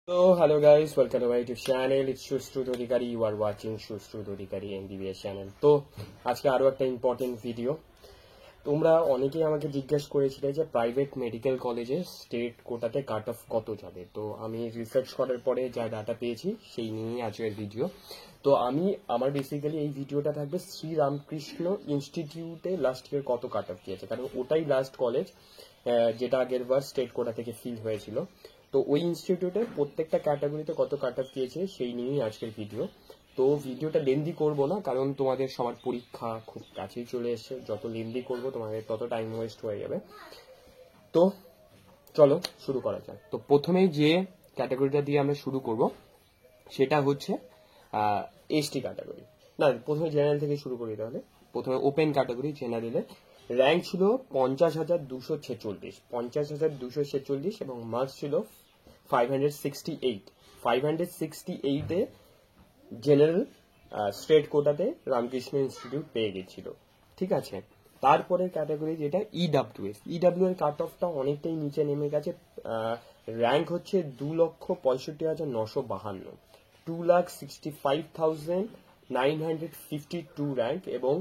So hello guys, welcome to my YouTube channel. It's Shushruth Adhikari. You are watching Shushruth Adhikari MBBS channel. তো আজকে আরো একটা important video. তোমরা অনেকেই আমাকে জিজ্ঞাসা করেছিলে যে প্রাইভেট মেডিকেল কলেজে স্টেট কোটাতে কাট অফ কত যাবে। তো আমি রিসার্চ করার পরে যা ডাটা পেয়েছি সেই নিয়েই আজকের ভিডিও। তো আমার বেসিক্যালি এই ভিডিওটা থাকবে শ্রী রামকৃষ্ণ ইনস্টিটিউটে লাস্ট ইয়ার কত কাট অফ গিয়েছে, কারণ ওটাই লাস্ট কলেজ যেটা আগের বার স্টেট কোটা থেকে ফিল হয়েছিল। তো ওই ইনস্টিটিউটে প্রত্যেকটা ক্যাটাগরিতে কত কাট অফ গিয়েছে সেই নিয়েই আজকের ভিডিও। তো ভিডিওটা লেন্দি করব না, কারণ তোমাদের সবার পরীক্ষা খুব কাছেই চলে এসছে। যত লেন্দি করবো তোমাদের তত টাইম ওয়েস্ট হয়ে যাবে। তো চলো শুরু করা যাক। তো প্রথমেই যে ক্যাটাগরিটা দিয়ে আমরা শুরু করব সেটা হচ্ছে এসটি ক্যাটাগরি। না, প্রথমে জেনারেল থেকে শুরু করি। তাহলে প্রথমে ওপেন ক্যাটাগরি জেনারেলে র্যাঙ্ক ছিল 50,246 এবং মার্কস ছিল 568। 568 জেনারেল স্টেট কোটাতে রামকৃষ্ণ ইনস্টিটিউট পেয়ে গেছিল। ঠিক আছে, তারপরে ক্যাটাগরি যেটা ইডাব্লিউ এর কাট অফটা অনেকটাই নিচে নেমে গেছে। র্যাঙ্ক হচ্ছে 2,65,952, 2,65,952 র্যাঙ্ক এবং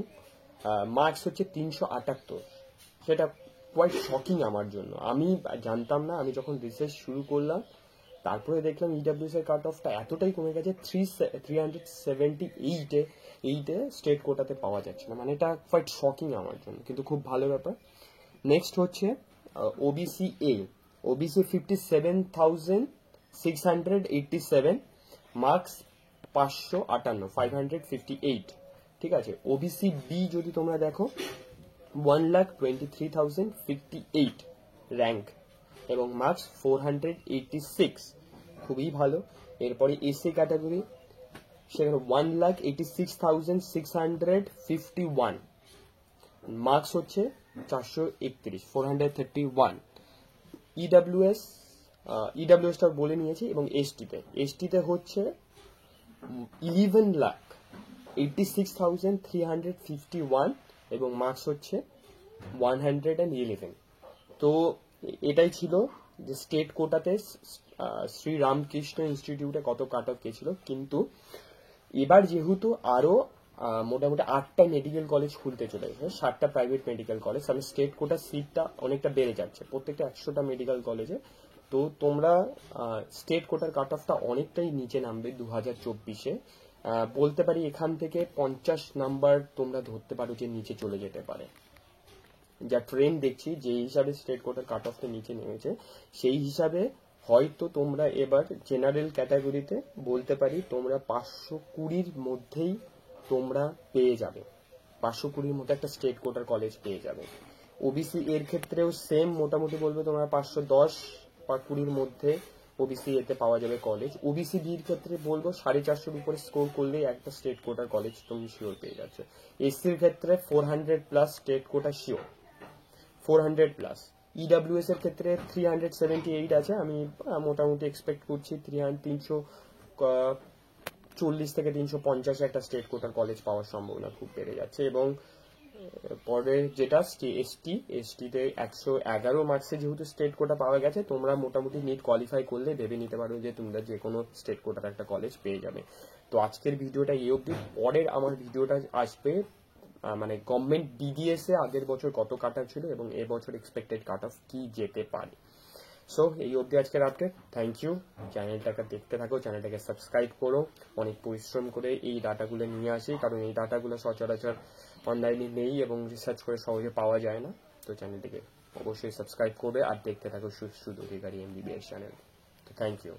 মার্কস হচ্ছে 378। সেটা কোয়াইট শকিং আমার জন্য। আমি জানতাম না, আমি যখন রিসার্চ শুরু করলাম তারপরে দেখলাম ইডাব্লিউএস এর কাট অফটা এতটাই কমে গেছে 378 স্টেট কোটাতে পাওয়া যাচ্ছে না। মানে এটা কোয়াইট শকিং আমার জন্য, কিন্তু খুব ভালো ব্যাপার। নেক্সট হচ্ছে ওবিসি 57,687, মার্কস 558। ঠিক আছে, ওবিসি বি যদি তোমরা দেখো 1,23,058 র্যাঙ্ক এবং মার্কস 486, খুবই ভালো। এরপরে এসি ক্যাটাগরি সেখানে 1,86,651, মার্কস হচ্ছে 431, 431। ইডাব্লিউএসটা বলে নিয়েছি। এবং এসটিতে হচ্ছে 11,86,351 এবং মার্কস হচ্ছে 111। তো এটাই ছিল যে স্টেট কোটাতে শ্রী রামকৃষ্ণ ইনস্টিটিউটে কত কাট অফ গেছিল। কিন্তু এবার যেহেতু আরো মোটামুটি 8টা মেডিকেল কলেজ খুলতে চলেছে, 7টা প্রাইভেট মেডিকেল কলেজ, আমি স্টেট কোটার সিটটা অনেকটা বেড়ে যাচ্ছে প্রত্যেকটা 100টা মেডিকেল কলেজে। তো তোমরা স্টেট কোটার কাট অফটা অনেকটাই নিচে নামবে 2024-এ। বলতে পারি এখান থেকে 50 নাম্বার তোমরা ধরতে পারো যে নিচে চলে যেতে পারে। যা ট্রেন্ড দেখছি, যে হিসাবে স্টেট কোটার কাট অফটা নিচে নেমেছে সেই হিসাবে হয়তো তোমরা এবার জেনারেল ক্যাটাগরিতে বলতে পারি তোমরা 520-র মধ্যেই তোমরা পেয়ে যাবে। 520-র মধ্যে একটা স্টেট কোটার কলেজ পেয়ে যাবে। ওবিসি এর ক্ষেত্রেও সেম, মোটামুটি বলবে তোমরা 510 বা 20-র মধ্যে ওবিসি এতে পাওয়া যাবে কলেজ। ওবিসি বির ক্ষেত্রে বলবো 450-র উপরে স্কোর করলেই একটা স্টেট কোটার কলেজ তুমি শিওর পেয়ে যাচ্ছে। এসসির ক্ষেত্রে 400+ স্টেট কোটা শিওর, 400+। ইডাব্লিউএস এর ক্ষেত্রে 378 আছে। আমি মোটামুটি এক্সপেক্ট করছি 340 থেকে 350 একটা স্টেট কোটার কলেজ পাওয়ার সম্ভাবনা খুব বেড়ে যাচ্ছে। এবং পরে যেটা এসটিতে 111 মার্কসে যেহেতু স্টেট কোটা পাওয়া গেছে, তোমরা মোটামুটি নিট কোয়ালিফাই করলে ভেবে নিতে পারো যে তোমরা যে কোনো স্টেট কোটার একটা কলেজ পেয়ে যাবে। তো আজকের ভিডিওটা এই অবধি। পরের আমার ভিডিওটা আসবে মানে গভর্নমেন্ট ডিডিএস এ আগের বছর কত কাট অফ ছিল এবং এবছর এক্সপেক্টেড কাট অফ কি যেতে পারে। সো এই অবধি আজকের আপডেট। Thank you. চ্যানেলটাকে দেখতে থাকো, চ্যানেলটাকে সাবস্ক্রাইব করো। অনেক পরিশ্রম করে এই ডাটাগুলো নিয়ে আসি, কারণ এই ডাটাগুলো সচরাচর অনলাইনে নেই এবং রিসার্চ করে সহজে পাওয়া যায় না। তো চ্যানেলটিকে অবশ্যই সাবস্ক্রাইব করবে আর দেখতে থাকো শুধু অধিকারী এমবিবিএস চ্যানেল। তো থ্যাংক ইউ।